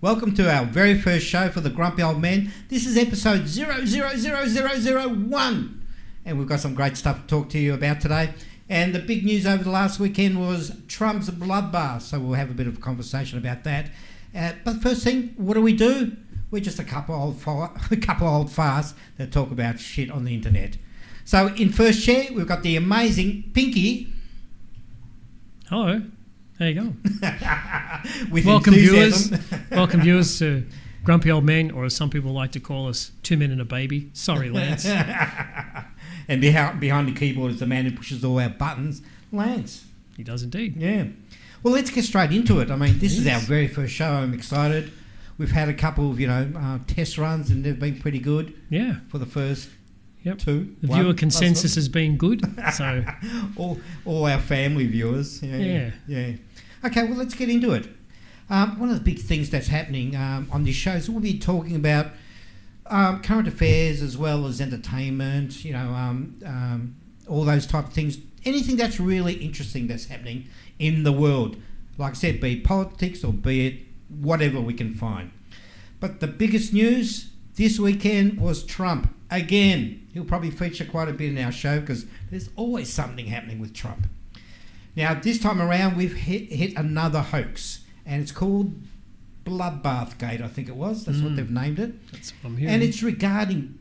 Welcome to our very first show for the Grumpy Old Men. This is episode 00001. And we've got some great stuff to talk to you about today. And the big news over the last weekend was Trump's bloodbath. So we'll have a bit of a conversation about that. But first thing, what do? We're just a couple old farts that talk about shit on the internet. So in first chair, we've got the amazing Pinky. Hello. There you go. Welcome viewers. Welcome viewers to Grumpy Old Men, or as some people like to call us, Two Men and a Baby. Sorry, Lance. And behind the keyboard is the man who pushes all our buttons, Lance. He does indeed. Yeah. Well, let's get straight into it. I mean, this is our very first show. I'm excited. We've had a couple of, test runs, and they've been pretty good. Yeah. For the first two. The viewer consensus has been good. So all our family viewers. Yeah. Okay, well, let's get into it. One of the big things that's happening on this show is we'll be talking about current affairs as well as entertainment, all those type of things. Anything that's really interesting that's happening in the world. Like I said, be it politics or be it whatever we can find. But the biggest news this weekend was Trump. Again, he'll probably feature quite a bit in our show because there's always something happening with Trump. Now, this time around, we've hit another hoax, and it's called BloodbathGATE, I think it was. That's what they've named it. That's what I'm hearing. And it's regarding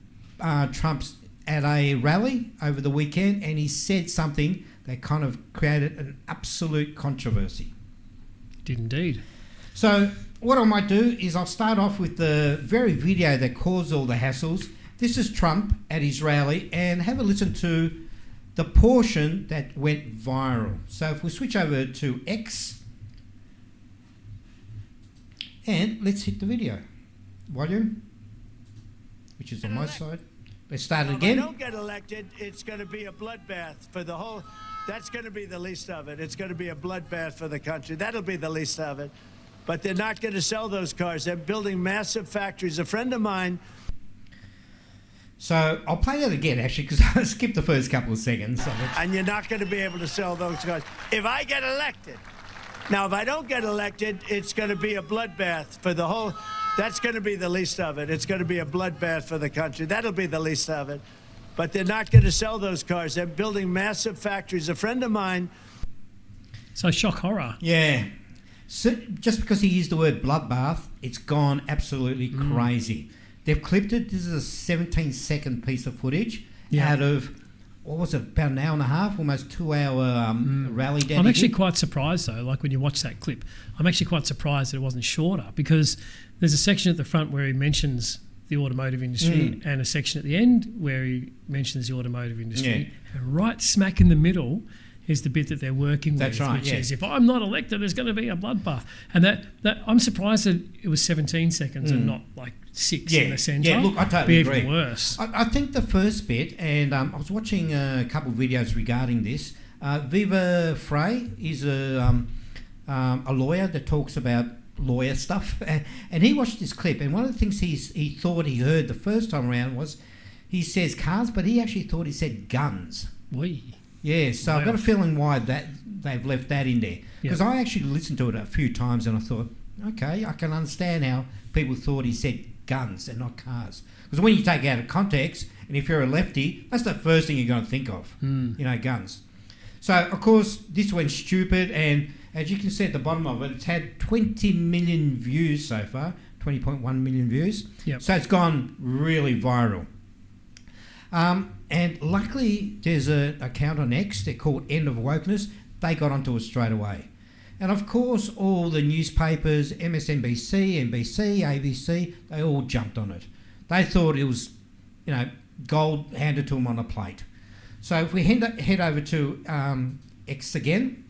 Trump's at a rally over the weekend, and he said something that kind of created an absolute controversy. Did indeed. So what I might do is I'll start off with the very video that caused all the hassles. This is Trump at his rally, and have a listen to the portion that went viral. So if we switch over to X, and let's hit the video. Volume, which is on my side. Let's start it again. If I don't get elected, it's going to be a bloodbath for the whole... That's going to be the least of it. It's going to be a bloodbath for the country. That'll be the least of it. But they're not going to sell those cars. They're building massive factories. A friend of mine... So I'll play that again, actually, because I skipped the first couple of seconds. And you're not going to be able to sell those cars. If I get elected... Now, if I don't get elected, it's going to be a bloodbath for the whole... That's going to be the least of it. It's going to be a bloodbath for the country. That'll be the least of it. But they're not going to sell those cars. They're building massive factories. A friend of mine... So shock horror. Yeah. So just because he used the word bloodbath, it's gone absolutely crazy. They've clipped it. This is a 17-second piece of footage out of, what was it, about an hour and a half, almost 2-hour rally down. I'm actually quite surprised, though, like when you watch that clip, I'm actually quite surprised that it wasn't shorter, because there's a section at the front where he mentions the automotive industry and a section at the end where he mentions the automotive industry. Yeah. And right smack in the middle is the bit that they're working with, which is, if I'm not elected, there's going to be a bloodbath. And that I'm surprised that it was 17 seconds and not like 6 in the centre. Yeah, look, I totally agree. Even worse. I think the first bit, and I was watching a couple of videos regarding this. Viva Frey is a lawyer that talks about lawyer stuff, and he watched this clip, and one of the things he thought he heard the first time around was he says cars, but he actually thought he said guns. Wee. Yeah, so I've got a feeling why that they've left that in there. Because I actually listened to it a few times and I thought, okay, I can understand how people thought he said guns and not cars. Because when you take it out of context, and if you're a lefty, that's the first thing you're going to think of, guns. So, of course, this went stupid, and as you can see at the bottom of it, it's had 20 million views so far, 20.1 million views. Yep. So it's gone really viral. And luckily, there's an account on X, they're called End of Wokeness. They got onto it straight away. And of course, all the newspapers, MSNBC, NBC, ABC, they all jumped on it. They thought it was, gold handed to them on a plate. So if we head over to X again.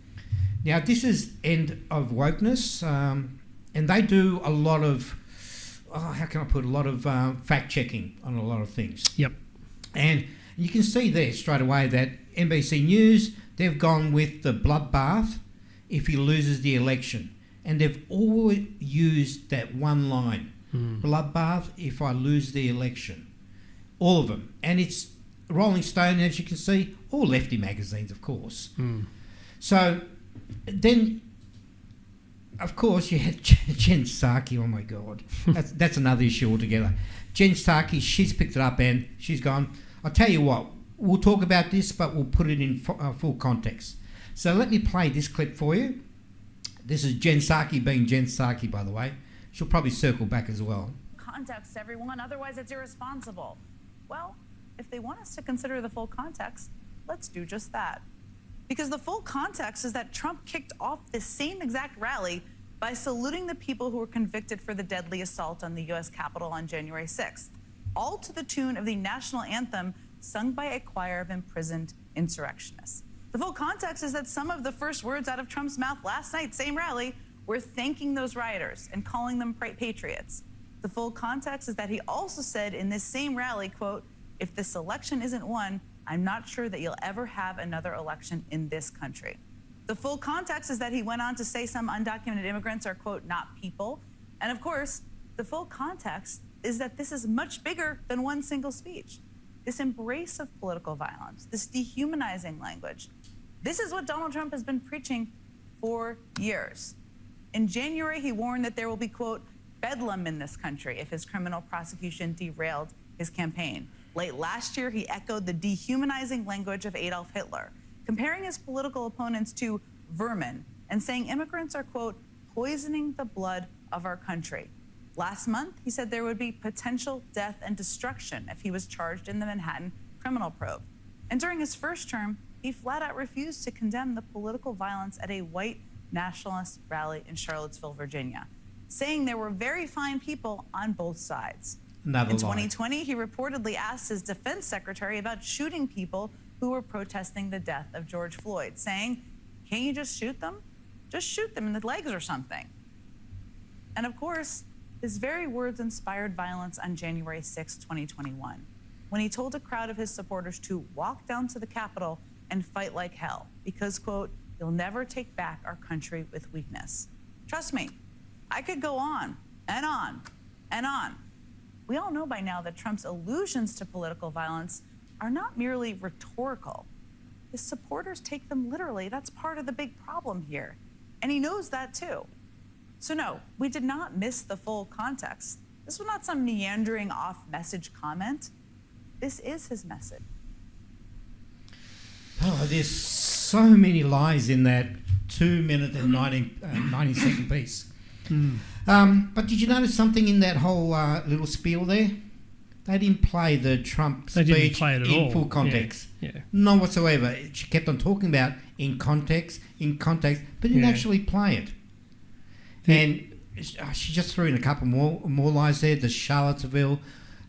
Now, this is End of Wokeness, and they do a lot of, fact-checking on a lot of things. Yep. And you can see there straight away that NBC News, they've gone with the bloodbath if he loses the election. And they've always used that one line, bloodbath if I lose the election. All of them. And it's Rolling Stone, as you can see, all lefty magazines, of course. So then of course, you had Jen Psaki. Oh my God, that's another issue altogether. Jen Psaki, she's picked it up and she's gone, I'll tell you what, we'll talk about this, but we'll put it in full context. So let me play this clip for you. This is Jen Psaki being Jen Psaki, by the way. She'll probably circle back as well. Context, everyone, otherwise it's irresponsible. Well, if they want us to consider the full context, let's do just that. Because the full context is that Trump kicked off this same exact rally by saluting the people who were convicted for the deadly assault on the U.S. Capitol on January 6th, all to the tune of the national anthem sung by a choir of imprisoned insurrectionists. The full context is that some of the first words out of Trump's mouth last night, same rally, were thanking those rioters and calling them patriots. The full context is that he also said in this same rally, quote, "If this election isn't won, I'm not sure that you'll ever have another election in this country." The full context is that he went on to say some undocumented immigrants are, quote, "not people." And of course, the full context is that this is much bigger than one single speech. This embrace of political violence, this dehumanizing language, this is what Donald Trump has been preaching for years. In January, he warned that there will be, quote, "bedlam in this country" if his criminal prosecution derailed his campaign. Late last year, he echoed the dehumanizing language of Adolf Hitler, comparing his political opponents to vermin and saying immigrants are, quote, "poisoning the blood of our country." Last month, he said there would be potential death and destruction if he was charged in the Manhattan criminal probe. And during his first term, he flat out refused to condemn the political violence at a white nationalist rally in Charlottesville, Virginia, saying there were very fine people on both sides. In 2020, he reportedly asked his defense secretary about shooting people who were protesting the death of George Floyd, saying, "Can't you just shoot them? Just shoot them in the legs or something." And of course, his very words inspired violence on January 6, 2021, when he told a crowd of his supporters to walk down to the Capitol and fight like hell because, quote, "you'll never take back our country with weakness." Trust me, I could go on and on and on. We all know by now that Trump's allusions to political violence are not merely rhetorical. His supporters take them literally. That's part of the big problem here. And he knows that too. So no, we did not miss the full context. This was not some meandering off-message comment. This is his message. Oh, there's so many lies in that 2-minute and 90-second piece. But did you notice something in that whole little spiel there? They didn't play the Trump speech in full context. Yeah. None whatsoever. She kept on talking about in context, but didn't actually play it. And she just threw in a couple more lies there. The Charlottesville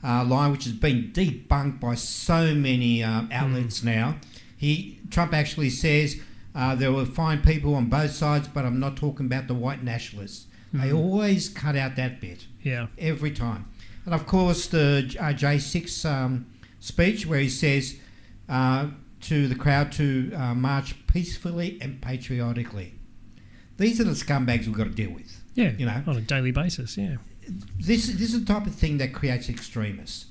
lie, which has been debunked by so many outlets now. Trump actually says there were fine people on both sides, but I'm not talking about the white nationalists. They always cut out that bit. Yeah. Every time. And of course, the J6 speech where he says to the crowd to march peacefully and patriotically. These are the scumbags we've got to deal with. Yeah, you know, on a daily basis, yeah. This is the type of thing that creates extremists.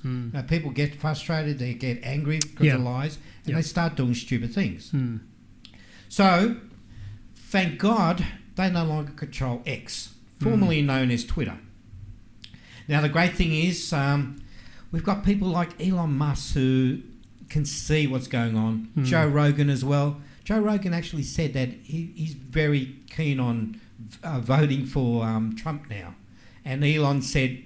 People get frustrated, they get angry because of lies, and they start doing stupid things. So, thank God, they no longer control X, formerly known as Twitter. Now, the great thing is we've got people like Elon Musk who can see what's going on. Joe Rogan as well. Joe Rogan actually said that he's very keen on voting for Trump now. And Elon said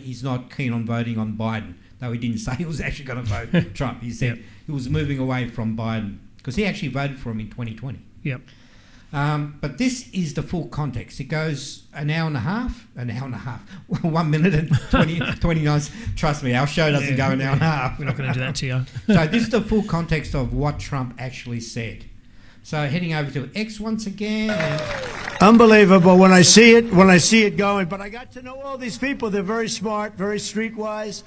he's not keen on voting on Biden, though he didn't say he was actually going to vote Trump. He said he was moving away from Biden because he actually voted for him in 2020. Yep. But this is the full context. It goes an hour and a half, 1 minute and 29. Trust me, our show doesn't go an hour and a half. We're not going to do that to you. So this is the full context of what Trump actually said. So heading over to X once again. Unbelievable when I see it going. But I got to know all these people. They're very smart, very streetwise.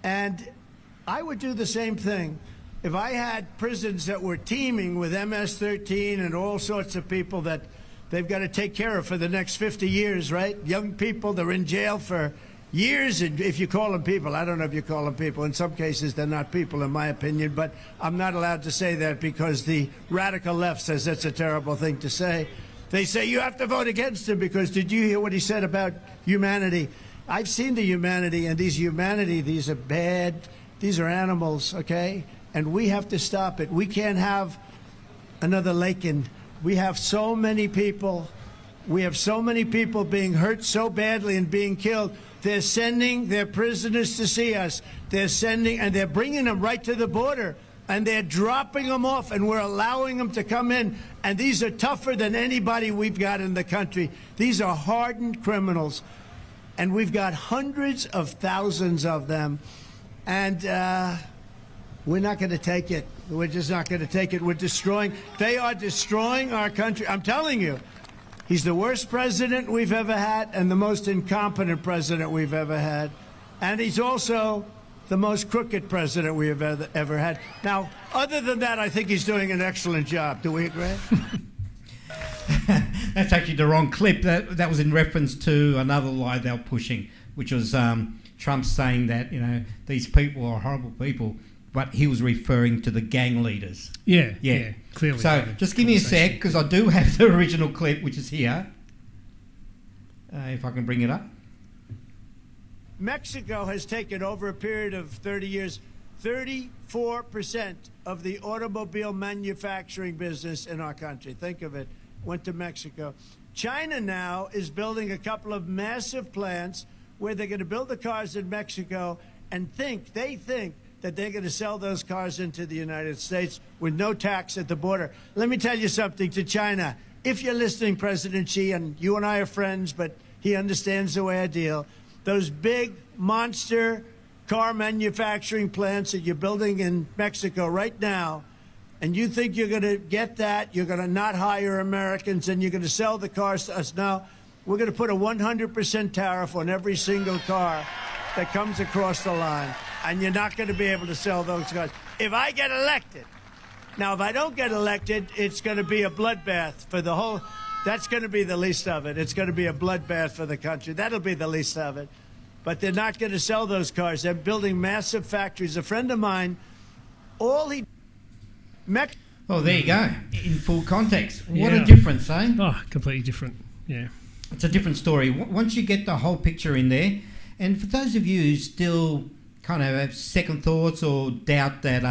And I would do the same thing. If I had prisons that were teeming with MS-13 and all sorts of people that they've got to take care of for the next 50 years, right? Young people, they're in jail for years, and if you call them people, I don't know if you call them people. In some cases, they're not people, in my opinion, but I'm not allowed to say that because the radical left says that's a terrible thing to say. They say you have to vote against him because did you hear what he said about humanity? I've seen the humanity, and these are bad, these are animals, okay? And we have to stop it. We can't have another Lakin. We have so many people. We have so many people being hurt so badly and being killed. They're sending their prisoners to see us. They're bringing them right to the border. And they're dropping them off, and we're allowing them to come in. And these are tougher than anybody we've got in the country. These are hardened criminals. And we've got hundreds of thousands of them. And we're not going to take it. We're just not going to take it. They are destroying our country. I'm telling you, he's the worst president we've ever had and the most incompetent president we've ever had. And he's also the most crooked president we have ever had. Now, other than that, I think he's doing an excellent job. Do we agree? That's actually the wrong clip. That was in reference to another lie they were pushing, which was Trump saying that, these people are horrible people, but he was referring to the gang leaders. Yeah, clearly. So just give me a sec, because I do have the original clip, which is here. If I can bring it up. Mexico has taken, over a period of 30 years, 34% of the automobile manufacturing business in our country. Think of it. Went to Mexico. China now is building a couple of massive plants where they're going to build the cars in Mexico and they think that they're going to sell those cars into the United States with no tax at the border. Let me tell you something to China. If you're listening, President Xi, and you and I are friends, but he understands the way I deal, those big monster car manufacturing plants that you're building in Mexico right now, and you think you're going to get that, you're going to not hire Americans, and you're going to sell the cars to us. Now, we're going to put a 100% tariff on every single car that comes across the line, and you're not going to be able to sell those cars. If I get elected, now if I don't get elected, it's going to be a bloodbath for the whole... That's going to be the least of it. It's going to be a bloodbath for the country. That'll be the least of it. But they're not going to sell those cars. They're building massive factories. A friend of mine, well, there you go. In full context. What a difference, eh? Oh, completely different. Yeah. It's a different story. Once you get the whole picture in there, and for those of you who still kind of have second thoughts or doubt that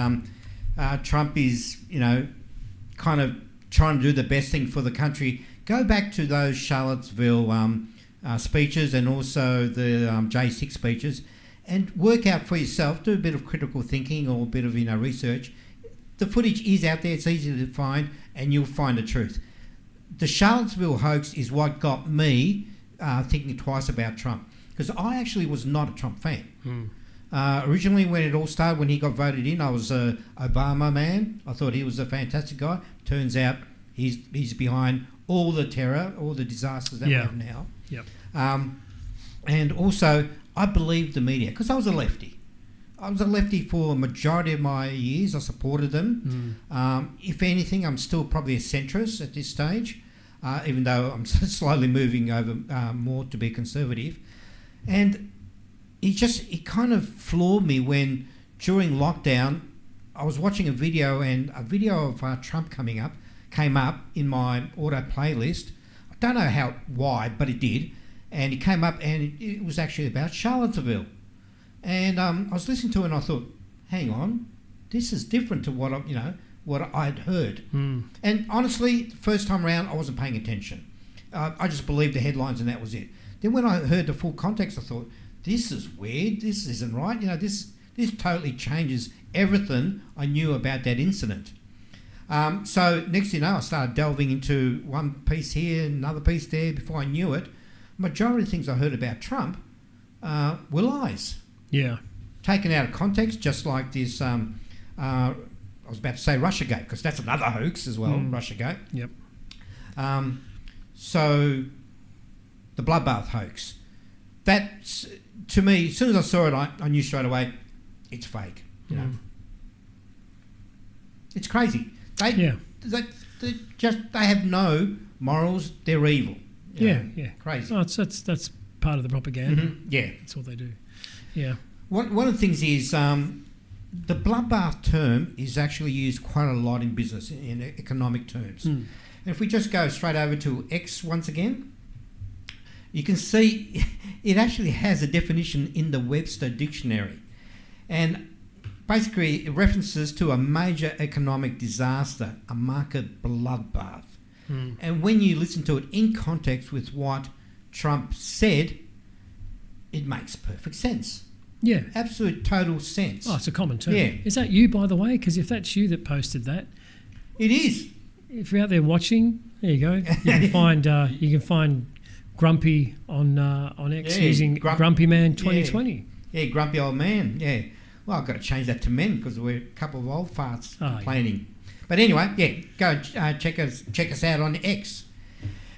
Trump is, kind of trying to do the best thing for the country, go back to those Charlottesville speeches and also the J6 speeches and work out for yourself, do a bit of critical thinking or a bit of research. The footage is out there, it's easy to find, and you'll find the truth. The Charlottesville hoax is what got me thinking twice about Trump, because I actually was not a Trump fan. Originally, when it all started, when he got voted in, I was a Obama man. I thought he was a fantastic guy. Turns out he's behind all the terror, all the disasters that we have now. Yep. And also, I believed the media, because I was a lefty. I was a lefty for a majority of my years. I supported them. If anything, I'm still probably a centrist at this stage, even though I'm slowly moving over more to be conservative. And it kind of floored me when, during lockdown, I was watching a video, and a video of Trump came up in my auto playlist. I don't know why, but it did. And it came up, and it was actually about Charlottesville. And I was listening to it, and I thought, hang on, this is different to what I'd heard. And honestly, the first time around, I wasn't paying attention. I just believed the headlines, and that was it. Then when I heard the full context, I thought, this is weird. This isn't right. This totally changes everything I knew about that incident. So next thing you know, I started delving into one piece here, another piece there. Before I knew it, majority of things I heard about Trump were lies. Yeah. Taken out of context, just like this, I was about to say Russiagate, because that's another hoax as well, Russiagate. Yep. So the bloodbath hoax. That's, to me, as soon as I saw it, I knew straight away it's fake. It's crazy. They have no morals. They're evil. Yeah. Crazy. Oh, that's part of the propaganda. Yeah, that's what they do. Yeah. One of the things is the bloodbath term is actually used quite a lot in business, in economic terms. And if we just go straight over to X once again, you can see it actually has a definition in the Webster Dictionary. And basically it references to a major economic disaster, a market bloodbath. And when you listen to it in context with what Trump said, it makes perfect sense. Yeah. Absolute total sense. Oh, it's a common term. Yeah. Is that you, by the way? Because if that's you that posted that, It is. if you're out there watching, there you go. You can find Grumpy on X using Grumpy Man 2020. Yeah, grumpy old man. Yeah. Well, I've got to change that to men because we're a couple of old farts complaining. But anyway, yeah, go check us out on X.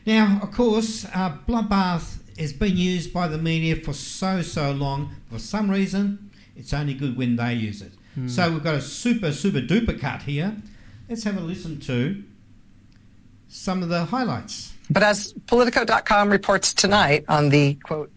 Now, of course, bloodbath has been used by the media for so long. For some reason, it's only good when they use it. So we've got a super duper cut here. Let's have a listen to some of the highlights. But as Politico.com reports tonight on the, quote,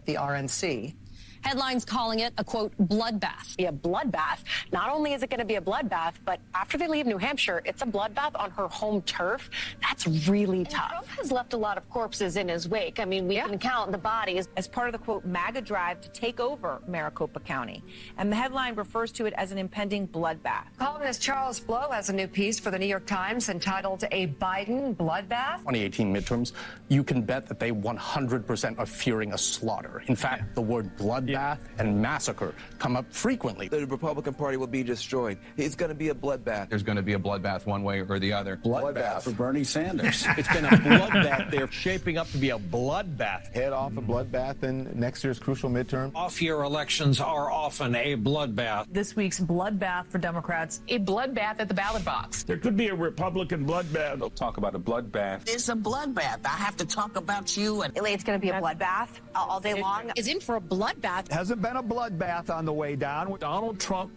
the RNC, Headlines calling it a, quote, bloodbath. Be a bloodbath. Not only is it going to be a bloodbath, but after they leave New Hampshire, it's a bloodbath on her home turf. That's really tough. Trump has left a lot of corpses in his wake. I mean, we can count the bodies as part of the, quote, MAGA drive to take over Maricopa County. And the headline refers to it as an impending bloodbath. columnist Charles Blow has a new piece for the New York Times entitled A Biden Bloodbath. 2018 midterms, you can bet that they 100% are fearing a slaughter. In fact, the word bloodbath and massacre come up frequently. The Republican Party will be destroyed. It's going to be a bloodbath. There's going to be a bloodbath one way or the other. Bloodbath for Bernie Sanders. It's been a bloodbath. They're shaping up to be a bloodbath. Head off a bloodbath in next year's crucial midterm. Off-year elections are often a bloodbath. This week's bloodbath for Democrats, A bloodbath at the ballot box. There could be a Republican bloodbath. They'll talk about a bloodbath. It's a bloodbath. I have to talk about you. And It's going to be a bloodbath all day long. Is in for a bloodbath. Hasn't been a bloodbath on the way down. Donald Trump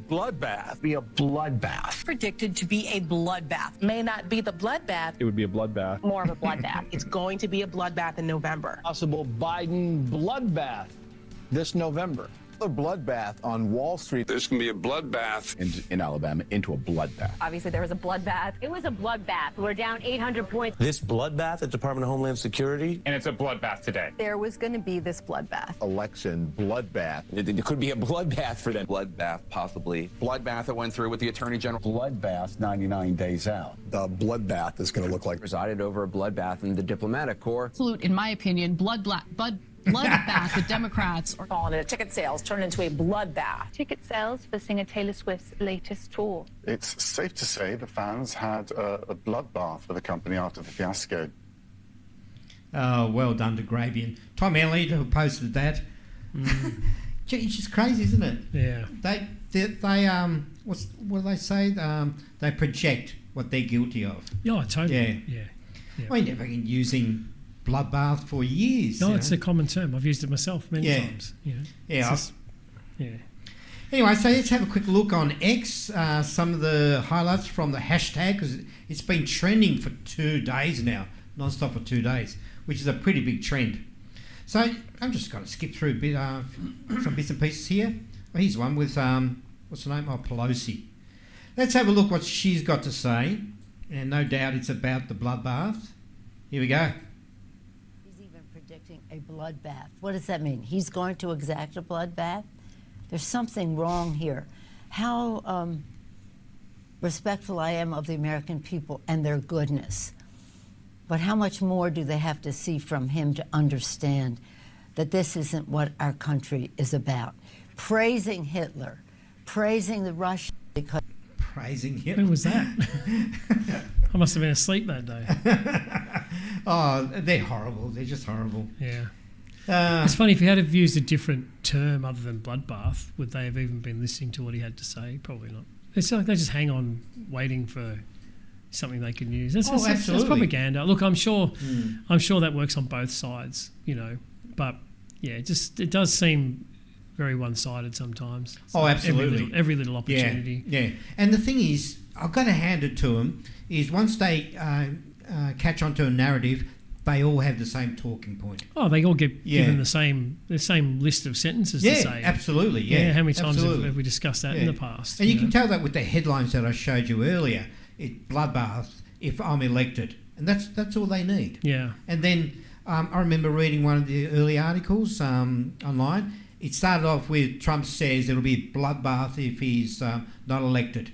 bloodbath. Be a bloodbath. predicted to be a bloodbath. May not be the bloodbath. It would be a bloodbath. More of a bloodbath. It's going to be a bloodbath in November. Possible Biden bloodbath this November. A bloodbath on Wall Street. There's going to be a bloodbath In Alabama into a bloodbath. Obviously, there was a bloodbath. It was a bloodbath. We're down 800 points. This bloodbath at Department of Homeland Security. And it's a bloodbath today. there was going to be this bloodbath. Election bloodbath. It could be a bloodbath for them. Bloodbath, possibly. Bloodbath that went through with the Attorney General. Bloodbath 99 days out. The bloodbath is going to look like Presided over a bloodbath in the diplomatic corps. Absolute, in my opinion, bloodbath with Democrats. We're calling it ticket sales turned into a bloodbath. Ticket sales for singer Taylor Swift's latest tour. It's safe to say the fans had a bloodbath for the company after the fiasco. Oh, well done to Grabian. Tom Elliott, who posted that. Gee, it's just crazy, isn't it? Yeah. They what do they say? They project what they're guilty of. Yeah, totally. Yeah. I mean, they've been using bloodbath for years. No, it's a common term. I've used it myself many times. Yeah. Anyway, so let's have a quick look on X. Some of the highlights from the hashtag, because it's been trending for 2 days now, non-stop for 2 days, which is a pretty big trend. So I'm just going to skip through a bit, some bits and pieces here. Well, here's one with, what's her name? Oh, Pelosi. Let's have a look what she's got to say. And no doubt it's about the bloodbath. Here we go. He's even predicting a bloodbath. What does that mean? He's going to exact a bloodbath? There's something wrong here. How respectful I am of the American people and their goodness. But how much more do they have to see from him to understand that this isn't what our country is about? Praising Hitler, praising the Russians because... Praising Hitler? When was that? I must have been asleep that day. Oh, they're horrible. They're just horrible. Yeah. It's funny, if he had have used a different term other than bloodbath, would they have even been listening to what he had to say? Probably not. It's like they just hang on waiting for something they can use. That's propaganda. Look, I'm sure that works on both sides, but yeah, it does seem very one-sided sometimes. So absolutely. Every little opportunity. Yeah. And the thing is, I've got to hand it to them, is once they catch onto a narrative, they all have the same talking point. Oh, they all get given the same list of sentences to say. Absolutely. Yeah, how many times have we discussed that in the past? And you can tell that with the headlines that I showed you earlier. Bloodbath if I'm elected, and that's all they need. Yeah. And then I remember reading one of the early articles online. It started off with Trump says it'll be a bloodbath if he's not elected.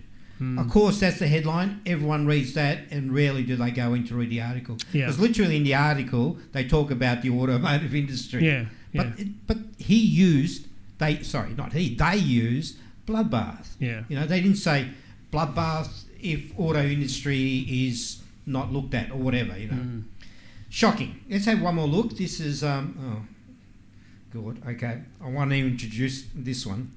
Of course, that's the headline. Everyone reads that, and rarely do they go in to read the article. Because literally in the article, they talk about the automotive industry. Yeah. But he used, they used bloodbath. Yeah. You know, they didn't say bloodbath if auto industry is not looked at or whatever, you know. Shocking. Let's have one more look. This is, oh, good. Okay. I want to introduce this one.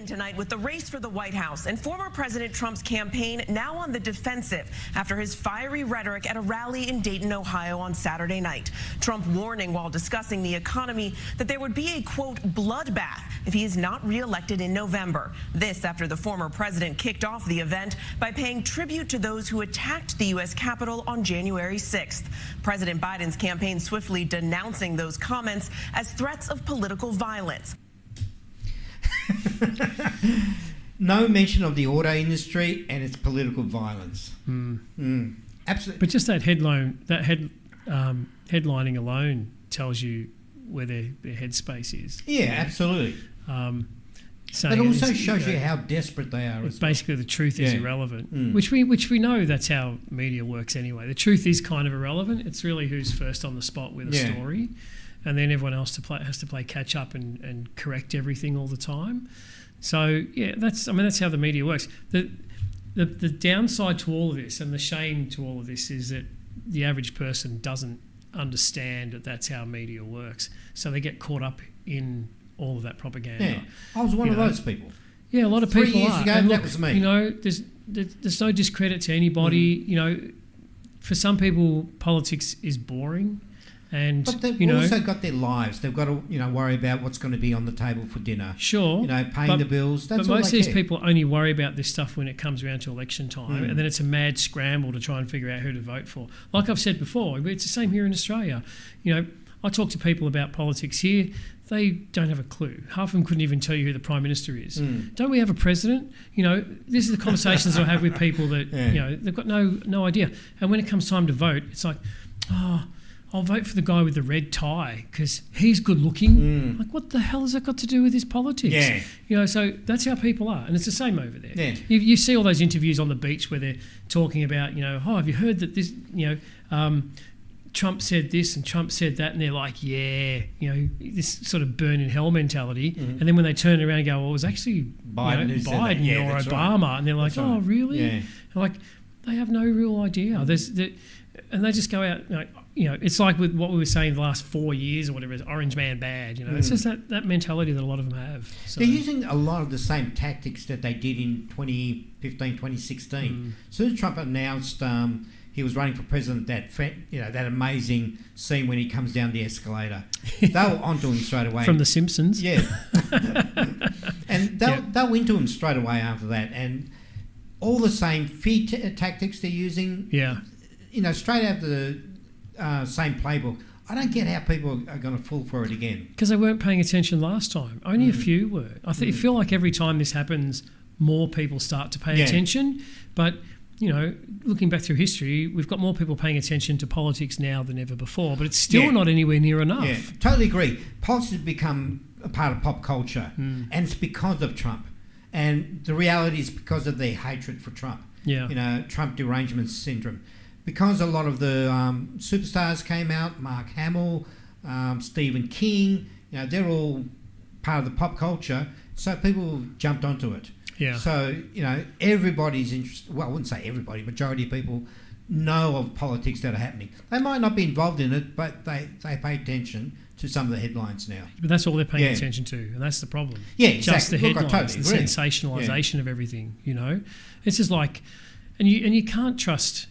Tonight with the race for the White House and former President Trump's campaign now on the defensive after his fiery rhetoric at a rally in Dayton, Ohio on Saturday night. Trump warning while discussing the economy that there would be a, quote, bloodbath if he is not reelected in November. This after the former president kicked off the event by paying tribute to those who attacked the U.S. Capitol on January 6th. President Biden's campaign swiftly denouncing those comments as threats of political violence. No mention of the auto industry and its political violence. Absolutely. But just that headlining alone tells you where their headspace is. Yeah, absolutely. It also shows you how desperate they are. Basically, the truth is irrelevant, which we know that's how media works anyway. The truth is kind of irrelevant. It's really who's first on the spot with a story. And then everyone else has to play catch up and correct everything all the time. So yeah, that's how the media works. The downside to all of this and the shame to all of this is that the average person doesn't understand that that's how media works. So they get caught up in all of that propaganda. Yeah, I was one of those people. Yeah, a lot of people 3 years are. ago, and look, that was me. You know, there's no discredit to anybody. You know, for some people, politics is boring. But they've also got their lives. They've got to, worry about what's going to be on the table for dinner. Sure. Paying the bills. That's but all most of they these care. people only worry about this stuff when it comes around to election time, and then it's a mad scramble to try and figure out who to vote for. Like I've said before, it's the same here in Australia. I talk to people about politics here. They don't have a clue. Half of them couldn't even tell you who the Prime Minister is. Don't we have a president? This is the conversations I have with people that, they've got no idea. And when it comes time to vote, it's like, I'll vote for the guy with the red tie because he's good looking. Like, what the hell has that got to do with his politics? Yeah. So that's how people are. And it's the same over there. Yeah. You see all those interviews on the beach where they're talking about, have you heard that this, Trump said this and Trump said that, and they're like, this sort of burn in hell mentality. And then when they turn around and go, well, it was actually Biden or Obama, right. And they're like, oh, really? Yeah. Like, they have no real idea. And they just go out, it's like with what we were saying the last 4 years or whatever, is Orange Man bad, It's just that mentality that a lot of them have. So. They're using a lot of the same tactics that they did in 2015, 2016. As soon as Trump announced he was running for president, that amazing scene when he comes down the escalator, they were onto him straight away. From The Simpsons. Yeah. And they were into him straight away after that. And all the same fear tactics they're using. Yeah. Straight out the same playbook. I don't get how people are going to fall for it again. Because they weren't paying attention last time. Only a few were. I feel like every time this happens, more people start to pay attention. But, looking back through history, we've got more people paying attention to politics now than ever before. But it's still not anywhere near enough. Yeah, totally agree. Politics has become a part of pop culture. And it's because of Trump. And the reality is because of their hatred for Trump. Yeah. Trump derangement syndrome. Because a lot of the superstars came out, Mark Hamill, Stephen King, they're all part of the pop culture, so people jumped onto it. Yeah. So, everybody's interested, well, I wouldn't say everybody, majority of people know of politics that are happening. They might not be involved in it, but they pay attention to some of the headlines now. But that's all they're paying attention to, and that's the problem. Yeah, exactly. Just the headlines, the sensationalisation of everything, It's just like, and you can't trust...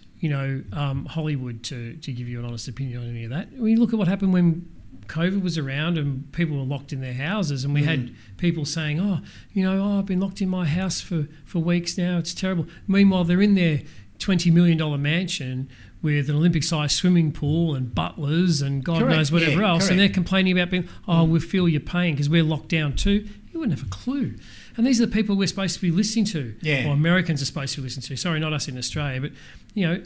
Hollywood to give you an honest opinion on any of that. When you look at what happened when COVID was around and people were locked in their houses, and we had people saying, I've been locked in my house for weeks now, it's terrible. Meanwhile, they're in their $20 million mansion with an Olympic-sized swimming pool and butlers and God knows whatever else, and they're complaining about we feel your pain because we're locked down too. You wouldn't have a clue. And these are the people we're supposed to be listening to. Yeah. Or Americans are supposed to be listening to. Sorry, not us in Australia, but, you know,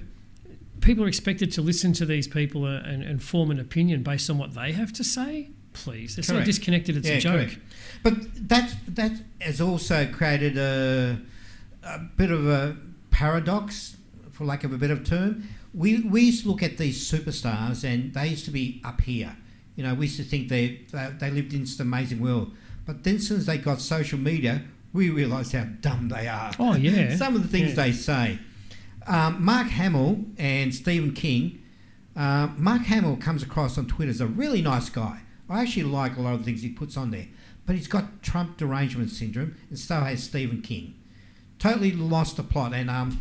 people are expected to listen to these people and form an opinion based on what they have to say. Please, they're so disconnected. It's a joke. Correct. But that has also created a bit of a paradox, for lack of a better term. We used to look at these superstars, and they used to be up here. You know, we used to think they lived in this amazing world. But then, as soon as they got social media, we realised how dumb they are. Oh yeah, some of the things they say. Mark Hamill and Stephen King. Mark Hamill comes across on Twitter as a really nice guy. I actually like a lot of the things he puts on there. But he's got Trump derangement syndrome, and so has Stephen King. Totally lost the plot. And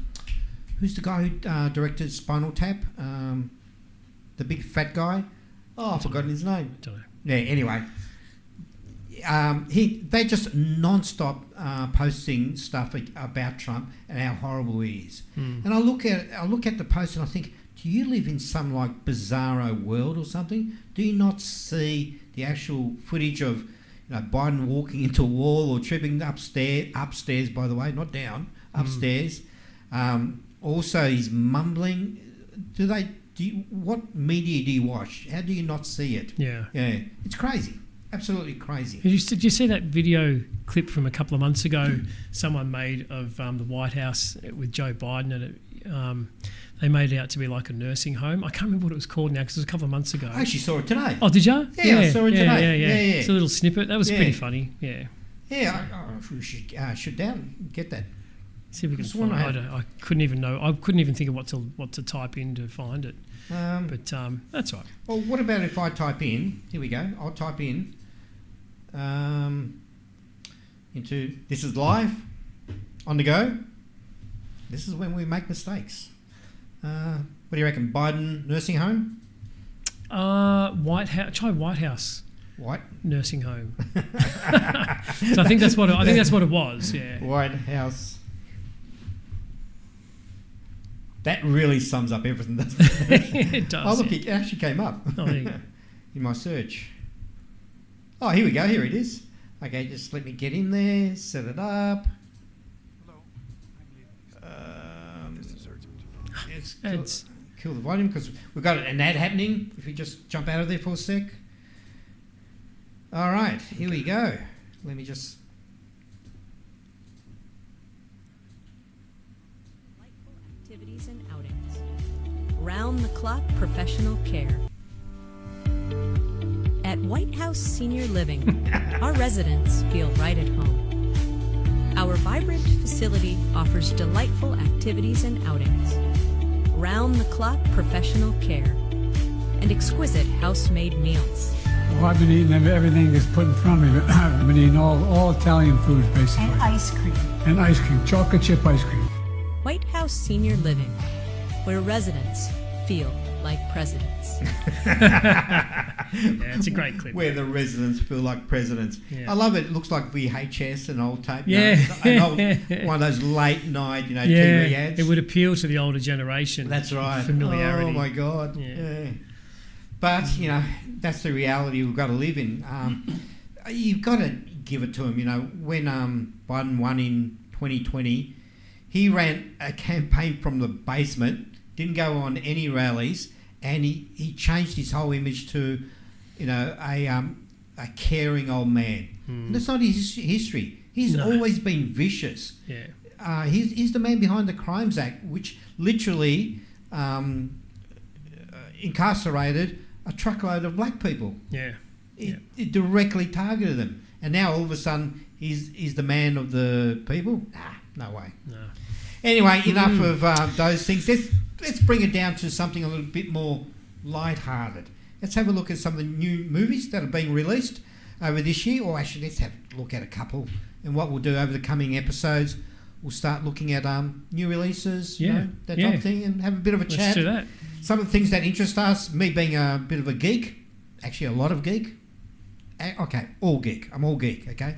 who's the guy who directed Spinal Tap? The big fat guy? Oh, I've forgotten his name. Don't know. Yeah, anyway. They just non-stop posting stuff about Trump and how horrible he is. And I look at the post and I think, do you live in some like bizarro world or something? Do you not see the actual footage of, you know, Biden walking into a wall or tripping upstairs, by the way, not down, upstairs. Also, he's mumbling. What media do you watch? How do you not see it? Yeah. It's crazy. Absolutely crazy. Did you see that video clip from a couple of months ago someone made of the White House with Joe Biden, and they made it out to be like a nursing home? I can't remember what it was called now because it was a couple of months ago. I actually saw it today. Oh, did you? Yeah, I saw it today. Yeah. It's a little snippet. That was pretty funny. Yeah. Yeah, we should get that. See if we can find it. I couldn't even know. I couldn't even think of what to type in to find it. But that's right. Well, what about if I type in? Here we go. I'll type in into this is live on the go. This is when we make mistakes. What do you reckon? Biden nursing home? White House. Try White House. What? Nursing home. So I think that's what it was. Yeah. White House. That really sums up everything. It does. Oh look, it actually came up in my search. Oh, here we go. Here it is. Okay, just let me get in there, set it up. Let's kill the volume because we've got an ad happening. If we just jump out of there for a sec. All right, here we go. Let me just... Activities and outings. Round-the-clock professional care. At White House Senior Living, our residents feel right at home. Our vibrant facility offers delightful activities and outings, round-the-clock professional care, and exquisite house-made meals. Well, I've been eating everything that's put in front of me. I've been eating all Italian foods, basically. And ice cream. And ice cream, chocolate chip ice cream. White House Senior Living, where residents feel like presidents. Yeah, it's a great clip. Where the residents feel like presidents. Yeah. I love it. It looks like VHS and old tape. Yeah. One of those late night, TV ads. It would appeal to the older generation. That's right. Familiarity. Oh my God. Yeah. But, that's the reality we've got to live in. You've got to give it to him. When Biden won in 2020, he ran a campaign from the basement, didn't go on any rallies, and he changed his whole image to, a caring old man. And that's not his history. He's always been vicious. Yeah. He's the man behind the Crimes Act, which literally incarcerated a truckload of black people. Yeah. It directly targeted them. And now all of a sudden he's the man of the people? No way. No. Anyway, enough of those things. Let's bring it down to something a little bit more light-hearted. Let's have a look at some of the new movies that are being released over this year. Or actually, let's have a look at a couple. And what we'll do over the coming episodes, we'll start looking at new releases, that type of thing, and have a bit of a chat. Let's do that. Some of the things that interest us, me being a bit of a geek, actually a lot of geek. Okay, all geek. I'm all geek, okay?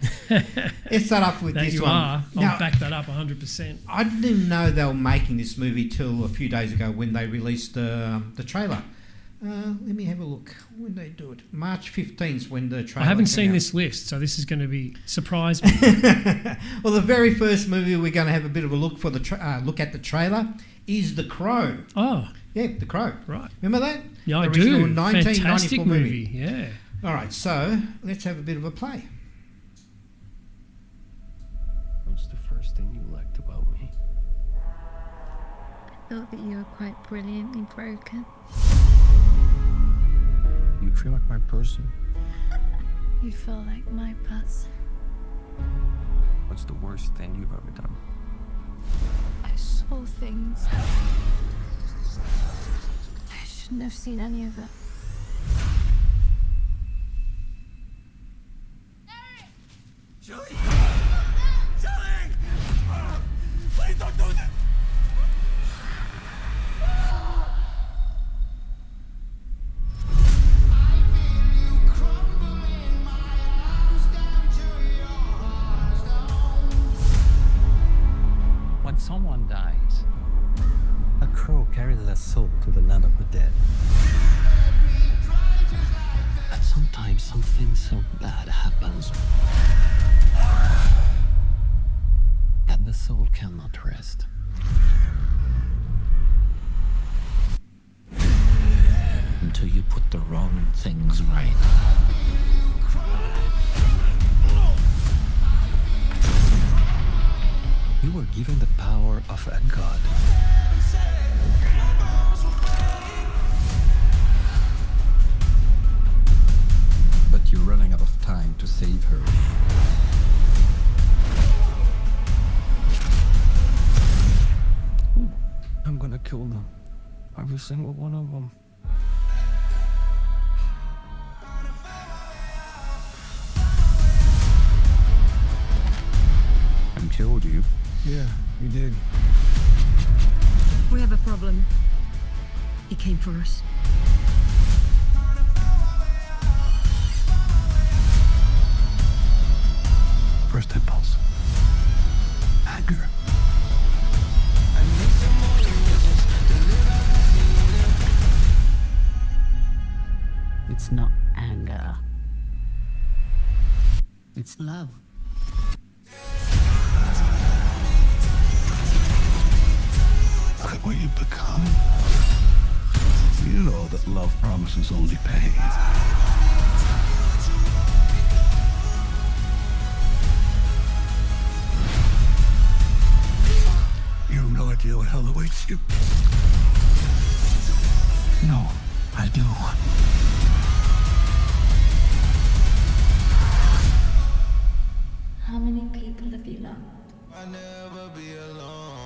Let's start off with this you one. Are. Now, I'll back that up 100%. I didn't even know they were making this movie till a few days ago when they released the trailer. Let me have a look. When they do it? March 15th when the trailer I haven't came seen out. this list, so this is going to be surprise me. Well, the very first movie we're going to have a bit of a look for look at the trailer is The Crow. Oh. Yeah, The Crow. Right. Remember that? Yeah, I Original do. 1994 Fantastic movie. Yeah. All right, so let's have a bit of a play. What's the first thing you liked about me? I thought that you were quite brilliantly broken. You feel like my person. You feel like my person. What's the worst thing you've ever done? I saw things. I shouldn't have seen any of it. Julie! Julie! Please don't do that! When someone dies, a crow carries their soul to the land of the dead. But sometimes something so bad happens that the soul cannot rest. Until you put the wrong things right. You were given the power of a god. But you're running out of time to save her. I'm gonna kill them. Every single one of them. I killed you. Yeah, you did. We have a problem. He came for us. First impulse. Anger. It's not anger. It's love. Look at what you've become. You know that love promises only pain. You have no idea what hell awaits you. No, I do. How many people have you loved? I'll never be alone.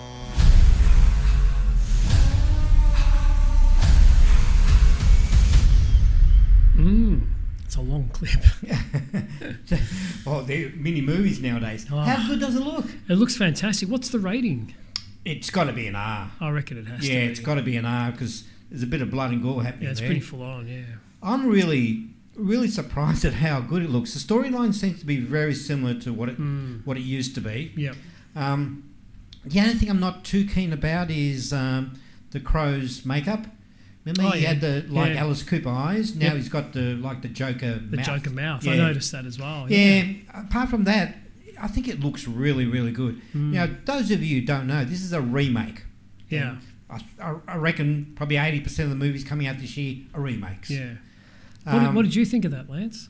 It's a long clip. Oh, they're mini movies nowadays. Oh. How good does it look? It looks fantastic. What's the rating? It's got to be an R. I reckon it has to be. Yeah, it's got to be an R because there's a bit of blood and gore happening Yeah, it's there. pretty full on, yeah. I'm really surprised at how good it looks. The storyline seems to be very similar to what it used to be. Yep. The only thing I'm not too keen about is the Crow's makeup. Remember he had the Alice Cooper eyes. Now he's got the Joker mouth. The Joker mouth. Yeah. I noticed that as well. Yeah. Apart from that, I think it looks really, really good. Now, those of you who don't know, this is a remake. Yeah. I reckon probably 80% of the movies coming out this year are remakes. Yeah. What did you think of that, Lance?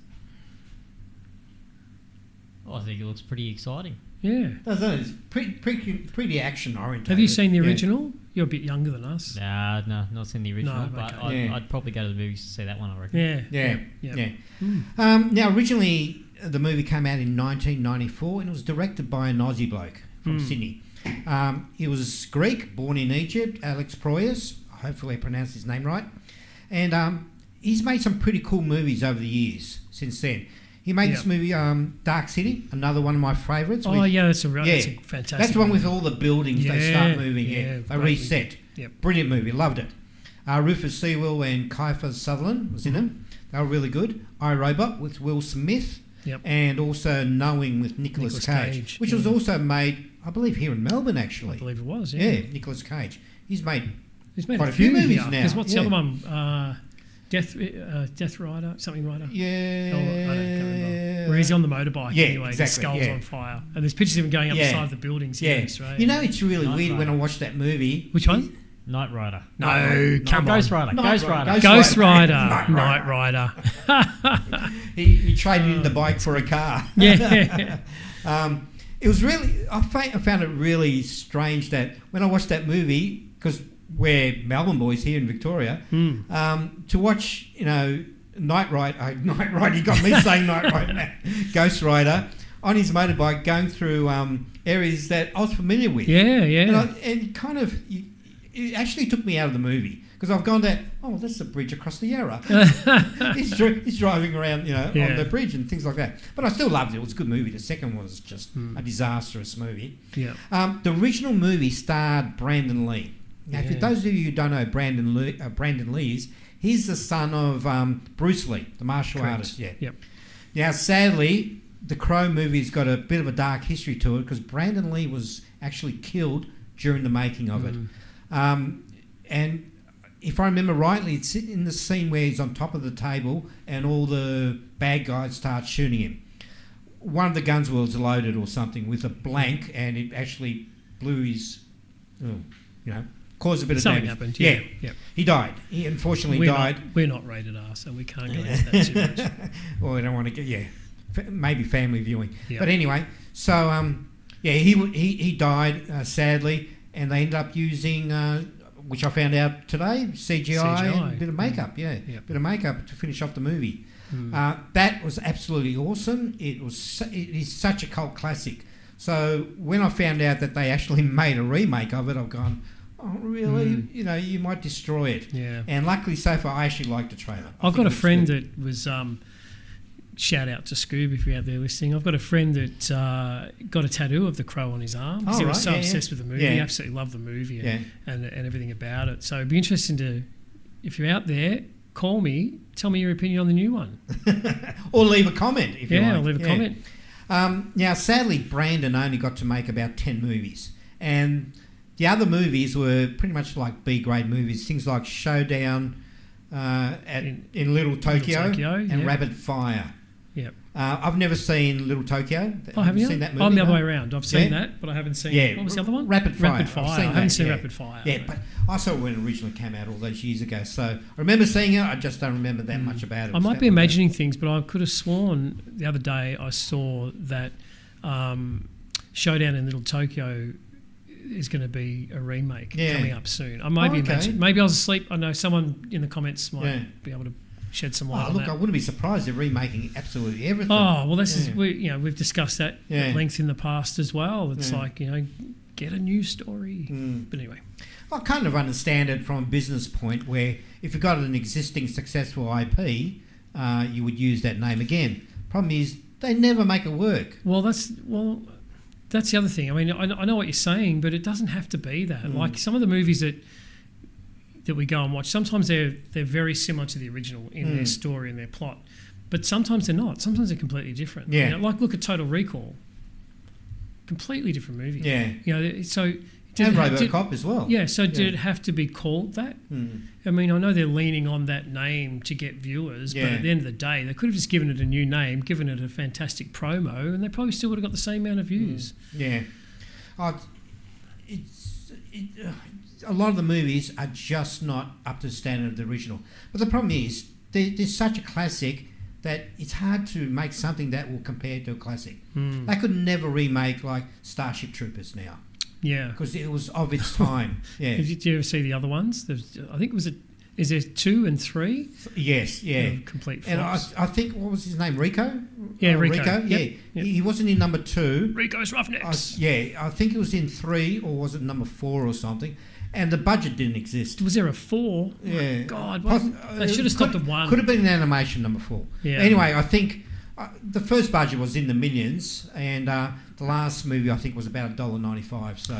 I think it looks pretty exciting. Yeah. It's pretty action oriented. Have you seen the original? You're a bit younger than us. Nah, not seen the original, No, but okay. I'd probably go to the movies to see that one, I reckon. Yeah. Now, originally, the movie came out in 1994 and it was directed by an Aussie bloke from Sydney. He was Greek, born in Egypt, Alex Proyas. Hopefully I pronounced his name right. And he's made some pretty cool movies over the years since then. He made this movie, Dark City, another one of my favourites. Oh, yeah, that's a fantastic That's the one movie. with all the buildings, they start moving. They reset. Yep. Brilliant movie, loved it. Rufus Sewell and Kiefer Sutherland was in it. They were really good. iRobot with Will Smith. Yep. And also Knowing with Nicolas Cage, which was also made, I believe, here in Melbourne, actually. I believe it was, Yeah, Nicolas Cage. He's made quite a few movies now. Because what's the other one? Death Rider, something Rider. Yeah. I can't remember. Where he's on the motorbike anyway. Exactly, the skull's on fire. And there's pictures of him going up the side of the buildings here in Australia. You know, it's really Night weird Rider. when I watched that movie. Which one? Knight Rider. No, come on. Ghost Rider. Ghost Rider. Ghost Rider. Knight Rider. He traded in the bike for a car. Yeah. It was really, I found it really strange that when I watched that movie, because we're Melbourne boys here in Victoria, to watch, you know, Knight Rider, you got me saying Knight Rider now, Ghost Rider, on his motorbike going through areas that I was familiar with. Yeah. And kind of, it actually took me out of the movie. Because I've gone there, that's the bridge across the Yarra. he's driving around, you know, on the bridge and things like that. But I still loved it. It was a good movie. The second was just a disastrous movie. Yeah. The original movie starred Brandon Lee. Now, for those of you who don't know Brandon Lee is, he's the son of Bruce Lee, the martial artist. Yeah. Yep. Now, sadly, the Crow movie's got a bit of a dark history to it because Brandon Lee was actually killed during the making of it. And if I remember rightly, it's in the scene where he's on top of the table and all the bad guys start shooting him. One of the guns was loaded or something with a blank, and it actually blew his, caused a bit of Something damage. happened, yeah. He died. He unfortunately died. We're not rated R, so we can't get into that too much. Well, we don't want to get, maybe family viewing. Yep. But anyway, so, he died, sadly, and they ended up using... which I found out today, CGI. And a bit of makeup, bit of makeup to finish off the movie. That was absolutely awesome. It is such a cult classic. So when I found out that they actually made a remake of it, I've gone, oh really? You know, you might destroy it. Yeah. And luckily so far, I actually liked the trailer. I've got a friend that was... shout out to Scoob if you're out there listening. I've got a friend that got a tattoo of the crow on his arm because he was so obsessed with the movie. He absolutely loved the movie and everything about it. So it'd be interesting to, if you're out there, call me, tell me your opinion on the new one. Or leave a comment if you like. Yeah, leave a comment. Now, sadly, Brandon only got to make about 10 movies. And the other movies were pretty much like B-grade movies, things like Showdown in Little Tokyo and Rapid Fire. Yep. I've never seen Little Tokyo. Have you seen that movie? I'm the other way around. I've seen that, but I haven't seen... What was the other one? Rapid Fire. Rapid Fire. I haven't seen Rapid Fire. Yeah, but I saw it when it originally came out all those years ago. So I remember seeing it. I just don't remember that much about it. I might be imagining things, but I could have sworn the other day I saw that Showdown in Little Tokyo is going to be a remake coming up soon. I might be imagining. Maybe I was asleep. I know someone in the comments might be able to shed some light on that. I wouldn't be surprised they're remaking absolutely everything. Oh, well, this is we've discussed that at length in the past as well. It's like, get a new story. But anyway. I kind of understand it from a business point where if you've got an existing successful IP, you would use that name again. Problem is, they never make it work. Well, that's the other thing. I mean, I know what you're saying, but it doesn't have to be that. Like some of the movies that we go and watch, sometimes they're very similar to the original in their story and their plot, but sometimes they're not. Sometimes they're completely different. Yeah. Like look at Total Recall, completely different movie. Yeah. So and RoboCop as well. Yeah. So did it have to be called that? I mean, I know they're leaning on that name to get viewers, but at the end of the day, they could have just given it a new name, given it a fantastic promo, and they probably still would have got the same amount of views. Yeah. A lot of the movies are just not up to the standard of the original. But the problem is, they're such a classic that it's hard to make something that will compare to a classic. They could never remake like Starship Troopers now. Yeah. Because it was of its time. Yeah. Did you ever see the other ones? I think is there 2 and 3? Yes, yeah. Complete And flops. I think, what was his name, Rico? Yeah, Rico. Yep. He wasn't in number 2. Rico's Roughnecks. I think it was in 3, or was it number 4 or something? And the budget didn't exist. Was there a 4? Yeah. Oh my God. They should have stopped at 1. Could have been an animation number 4. Yeah. Anyway, I think the first budget was in the millions, and the last movie I think was about $1.95. So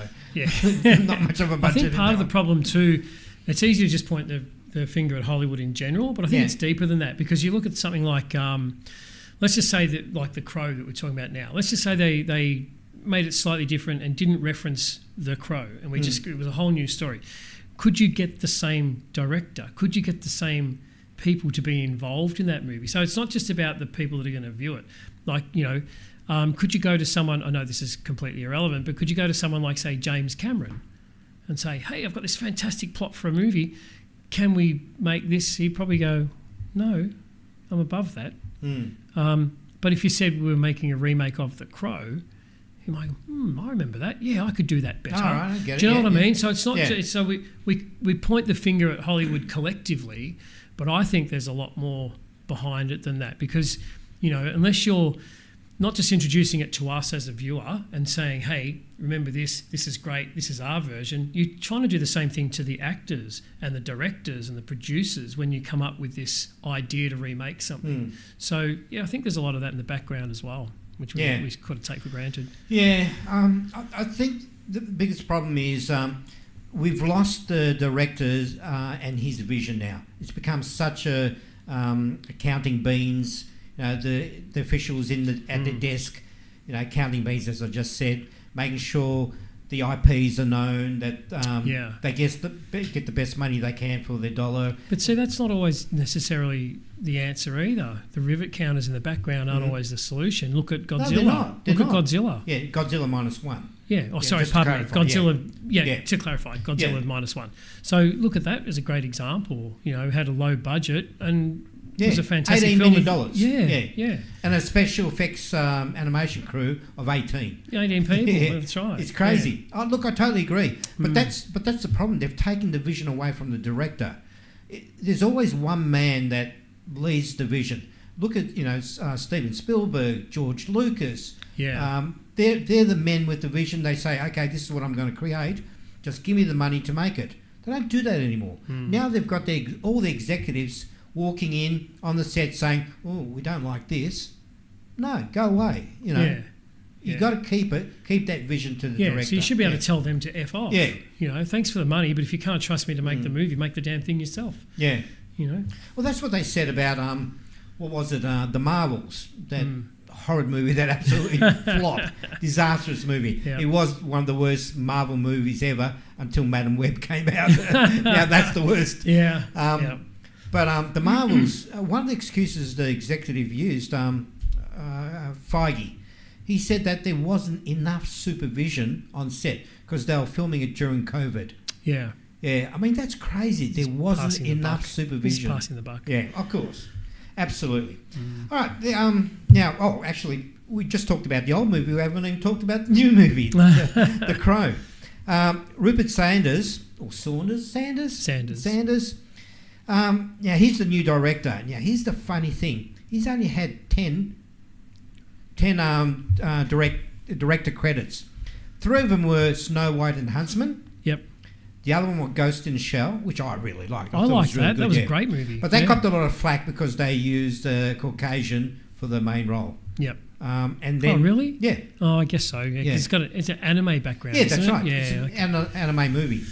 not much of a budget. I think part of the problem too, it's easy to just point the finger at Hollywood in general, but I think it's deeper than that, because you look at something like, let's just say that like The Crow that we're talking about now. Let's just say they made it slightly different and didn't reference The Crow, and it was a whole new story. Could you get the same director? Could you get the same people to be involved in that movie. So it's not just about the people that are going to view it. Like, could you go to someone, I know this is completely irrelevant, but could you go to someone like, say, James Cameron and say, hey, I've got this fantastic plot for a movie. Can we make this? He'd probably go, no, I'm above that. But if you said we were making a remake of The Crow, you might go, I remember that. Yeah, I could do that better. All right, I get it. Do you know what I mean? Yeah. So it's not. So we point the finger at Hollywood collectively, but I think there's a lot more behind it than that, because unless you're not just introducing it to us as a viewer and saying, hey, remember this is great, this is our version, you're trying to do the same thing to the actors and the directors and the producers when you come up with this idea to remake something. So, I think there's a lot of that in the background as well, which we could take for granted. Yeah, I think the biggest problem is we've lost the directors and his vision now. It's become such a counting beans. The officials at the desk, counting beans, as I just said, making sure the IPs are known, that they get the best money they can for their dollar. But see, that's not always necessarily the answer either. The rivet counters in the background aren't always the solution. Look at Godzilla. No, they're not. Look at Godzilla. Yeah, Godzilla -1. Yeah. Oh, sorry, pardon me. Godzilla. To clarify, Godzilla -1. So look at that as a great example. Had a low budget and was a fantastic $18 film. million. Yeah. And a special effects animation crew of 18. 18 people. That's right. It's crazy. Oh, look, I totally agree. But that's the problem. They've taken the vision away from the director. There's always one man that leads the vision. Look at Steven Spielberg, George Lucas. Yeah. They're the men with the vision. They say, okay, this is what I'm going to create. Just give me the money to make it. They don't do that anymore. Now they've got all the executives walking in on the set saying, oh, we don't like this. No, go away. You've got to keep that vision to the director. So you should be able to tell them to F off. Yeah. Thanks for the money, but if you can't trust me to make the movie, make the damn thing yourself. Yeah. Well, that's what they said about, what was it, The Marvels, that horrid movie that absolutely flopped, disastrous movie. Yeah. It was one of the worst Marvel movies ever until Madam Web came out. Now that's the worst. Yeah. But the Marvels, one of the excuses the executive used, Feige, he said that there wasn't enough supervision on set because they were filming it during COVID. Yeah. Yeah, I mean, that's crazy. There wasn't enough supervision. He's passing the buck. Yeah, of course. Absolutely. All right. Actually, we just talked about the old movie. We haven't even talked about the new movie, The Crow. Rupert Sanders, or Sanders? Sanders. He's the new director. Now, here's the funny thing. He's only had 10 director credits. 3 of them were Snow White and Huntsman. Yep. The other one was Ghost in the Shell, which I really liked. I liked that. That was a great movie. But they copped a lot of flack because they used a Caucasian for the main role. Yep. And then, really? Yeah. Oh, I guess so. Yeah. It's an anime background. Yeah, that's right. Yeah, it's an anime movie.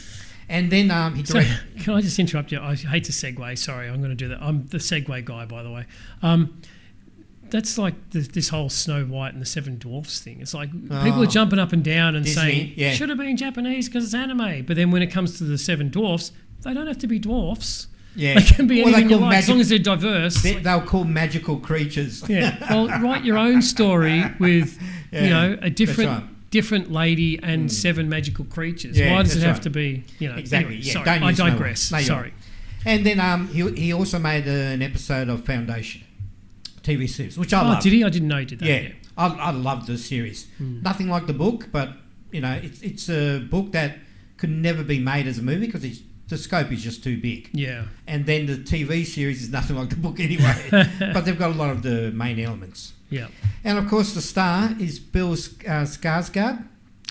And then he directed... Can I just interrupt you? I hate to segue. Sorry, I'm going to do that. I'm the segue guy, by the way. That's like this whole Snow White and the Seven Dwarfs thing. It's like people are jumping up and down and Disney, saying, should have been Japanese because it's anime. But then when it comes to the Seven Dwarfs, they don't have to be dwarfs. Yeah. They can be anything you like, as long as they're diverse. They'll call magical creatures. Yeah. Well, write your own story with, a different lady and 7 magical creatures. Yeah, why does it have to be, Exactly. Anyway, yeah, sorry, don't I use digress. No, sorry. And then he also made an episode of Foundation TV series, which I love. Did he? I didn't know he did that. Yeah. I love the series. Nothing like the book, but it's a book that could never be made as a movie because the scope is just too big. Yeah. And then the TV series is nothing like the book anyway, but they've got a lot of the main elements. Yeah. And of course, the star is Bill Skarsgård.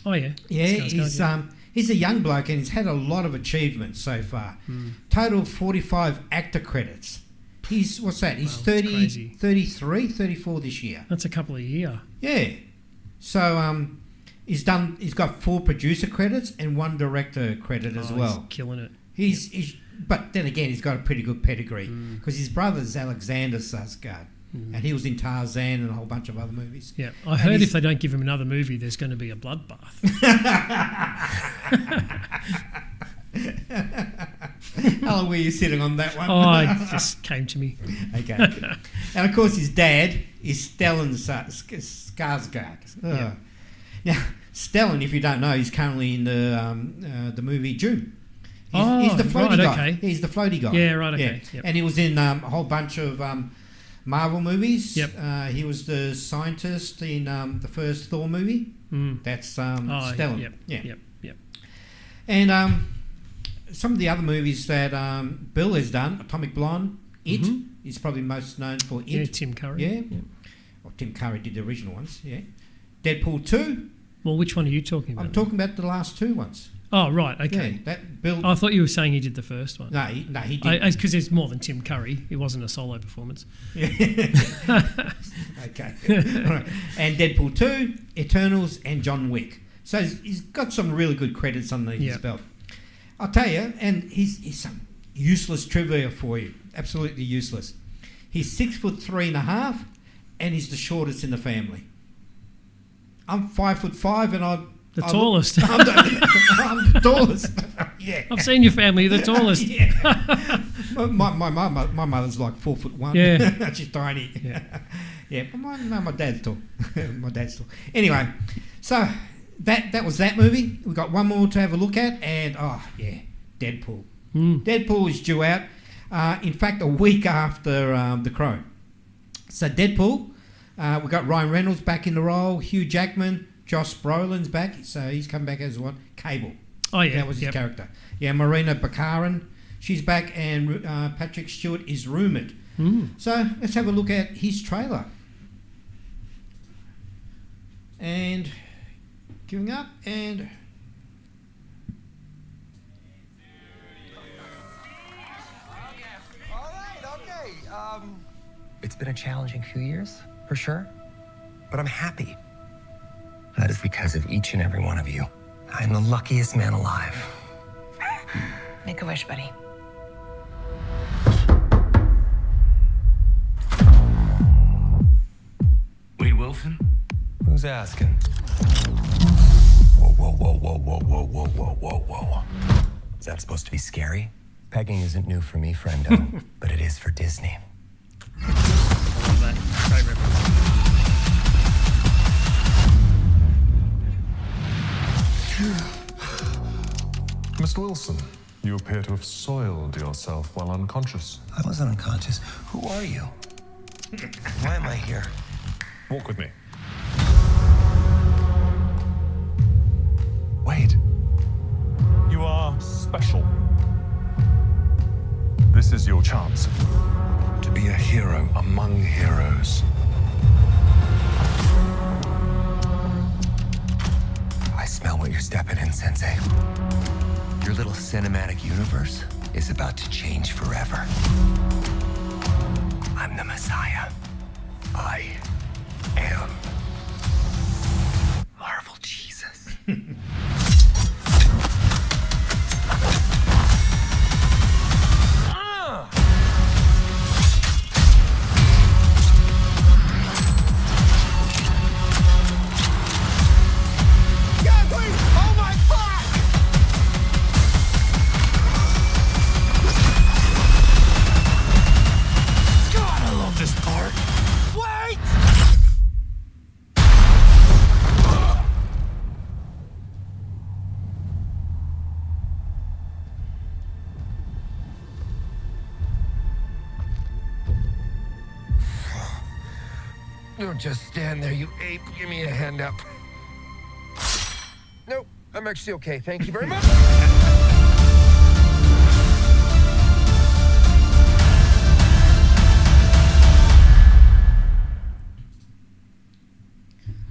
Oh yeah. Yeah. He's a young bloke and he's had a lot of achievements so far. Total 45 actor credits. He's, what's that? He's 33, 34 this year. That's a couple of years. Yeah. So he's got 4 producer credits and 1 director credit as well. He's killing it. But then again, he's got a pretty good pedigree because his brother's Alexander Skarsgård. And he was in Tarzan and a whole bunch of other movies. Yeah, I heard if they don't give him another movie, there's going to be a bloodbath. Alan, were you sitting on that one? Oh, it just came to me. Okay. And of course, his dad is Stellan Skarsgård. Yeah. Now, Stellan, if you don't know, he's currently in the movie June. He's the floaty guy. Okay. He's the floaty guy. Yeah, right, okay. Yep. And he was in a whole bunch of Marvel movies. Yep. He was the scientist in the first Thor movie. That's Stellan. Yep. And some of the other movies that Bill has done, Atomic Blonde, It, is probably most known for It. Yeah, Tim Curry. Yeah. Well, Tim Curry did the original ones, yeah. Deadpool 2. Well, which one are you talking about? I'm talking about the last two ones. Oh, right, okay. Yeah, that Bill... I thought you were saying he did the first one. No, he didn't. Because there's more than Tim Curry. It wasn't a solo performance. Okay. Right. And Deadpool 2, Eternals, and John Wick. So he's got some really good credits underneath his belt. I'll tell you, and he's some useless trivia for you. Absolutely useless. He's 6'3.5", and he's the shortest in the family. I'm 5'5", and I'm the tallest. I'm the tallest. Yeah. I've seen your family. You're the tallest. Yeah. My mother's like 4'1". Yeah. She's tiny. Yeah. But my dad's tall. My dad's tall. Anyway, so that was that movie. We've got one more to have a look at, and Deadpool. Deadpool is due out. In fact, a week after The Crow. So Deadpool, we've got Ryan Reynolds back in the role, Hugh Jackman, Josh Brolin's back, so he's come back as what? Cable. Oh, yeah. That was his character. Yeah, Marina Baccarin, she's back, and Patrick Stewart is rumoured. So let's have a look at his trailer. And queuing up, and... It's been a challenging few years, for sure, but I'm happy. That is because of each and every one of you. I'm the luckiest man alive. Make a wish, buddy. Wade Wilson? Who's asking? Whoa, whoa, whoa, whoa, whoa, whoa, whoa, whoa, whoa, whoa. Is that supposed to be scary? Pegging isn't new for me, friendo, but it is for Disney. I love that. Great reference. Mr. Wilson, you appear to have soiled yourself while unconscious. I wasn't unconscious. Who are you? Why am I here? Walk with me. Wade, you are special. This is your chance to be a hero among heroes. I smell what you're stepping in, Sensei. Your little cinematic universe is about to change forever. I'm the Messiah. I am Marvel Jesus. Don't just stand there, you ape. Give me a hand up. Nope, I'm actually okay. Thank you very much.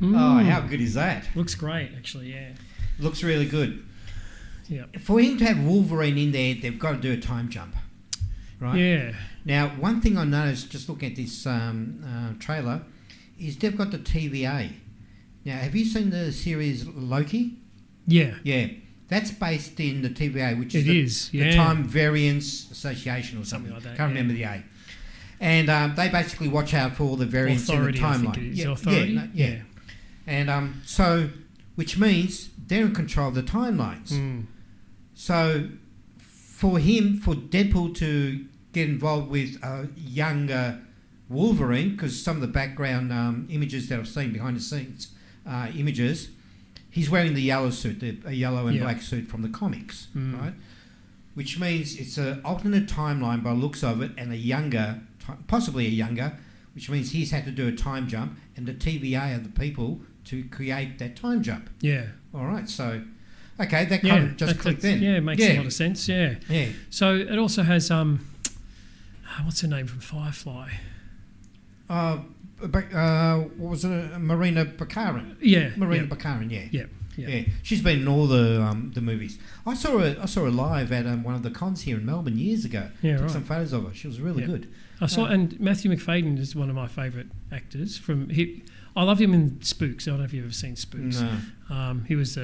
Oh, how good is that? Looks great, actually, yeah. Looks really good. Yeah. For him to have Wolverine in there, they've got to do a time jump. Right? Yeah. Now, one thing I noticed just looking at this trailer is they've got the TVA. Now, have you seen the series Loki? Yeah. Yeah. That's based in the TVA, which It is is, the Time Variance Association or something like that. Can't remember the A. And they basically watch out for all the variants Authority, in the I think timeline. it is. Authority? Yeah. And so, which means they're in control of the timelines. So, for Deadpool to get involved with a younger Wolverine, because some of the background images that I've seen behind the scenes images, he's wearing the yellow suit, a yellow and black suit from the comics, right? Which means it's an alternate timeline by the looks of it, and possibly a younger, which means he's had to do a time jump, and the TVA are the people to create that time jump. Yeah. All right, so... Okay, that kind of just clicked in. Yeah, it makes a lot of sense, yeah. Yeah. So it also has, what's her name from Firefly? What was it? Marina Baccarin. Yeah. Marina Baccarin, yeah. Yeah. She's been in all the movies. I saw her live at one of the cons here in Melbourne years ago. Yeah, Took right. some photos of her. She was really good. I saw, and Matthew McFadden is one of my favourite actors. I love him in Spooks. I don't know if you've ever seen Spooks. No. He was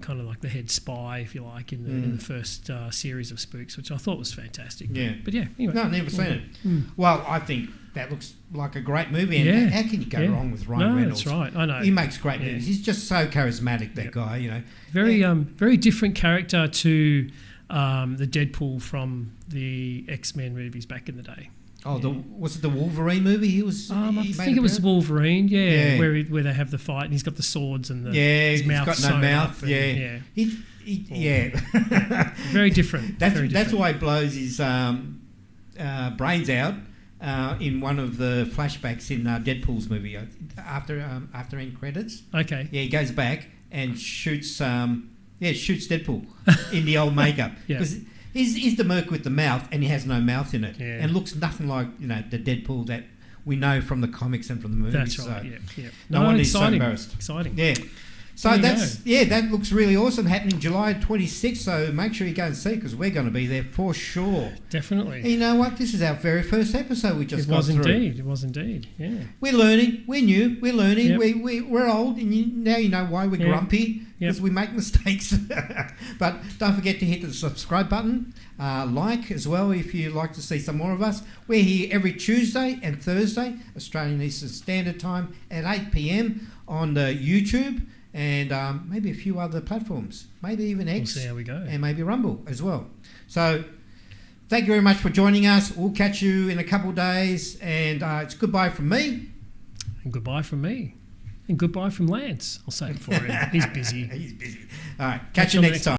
kind of like the head spy, if you like, in the first series of Spooks, which I thought was fantastic. Yeah. But yeah, anyway. No, never seen it. Well, I think that looks like a great movie. And how can you go wrong with Ryan Reynolds? That's right. I know. He makes great movies. He's just so charismatic, that guy, you know. Very different character to the Deadpool from the X-Men movies back in the day. Oh, was it the Wolverine movie? He was. I think it was Wolverine. Yeah. Where they have the fight and he's got the swords and his mouth. He's got no mouth. Yeah. Very different. That's why he blows his brains out in one of the flashbacks in Deadpool's movie after end credits. Okay. Yeah, he goes back and shoots Deadpool in the old makeup because. He's the merc with the mouth, and he has no mouth in it, and looks nothing like the Deadpool that we know from the comics and from the movies. That's right. So No wonder he's so exciting. Embarrassed. Exciting. Yeah. So that looks really awesome. Happening July 26th. So make sure you go and see it, because we're going to be there for sure. Definitely. And you know what? This is our very first episode we just got through. It was indeed. Yeah. We're learning. We're new. We're learning. Yep. We're old, and now you know why we're grumpy. Because we make mistakes. But don't forget to hit the subscribe button. Like as well if you like to see some more of us. We're here every Tuesday and Thursday, Australian Eastern Standard Time at 8 p.m. on the YouTube and maybe a few other platforms. Maybe even X. We'll see how we go. And maybe Rumble as well. So thank you very much for joining us. We'll catch you in a couple of days. And it's goodbye from me. And goodbye from me. And goodbye from Lance. I'll say it for him. He's busy. He's busy. All right. Catch you next time.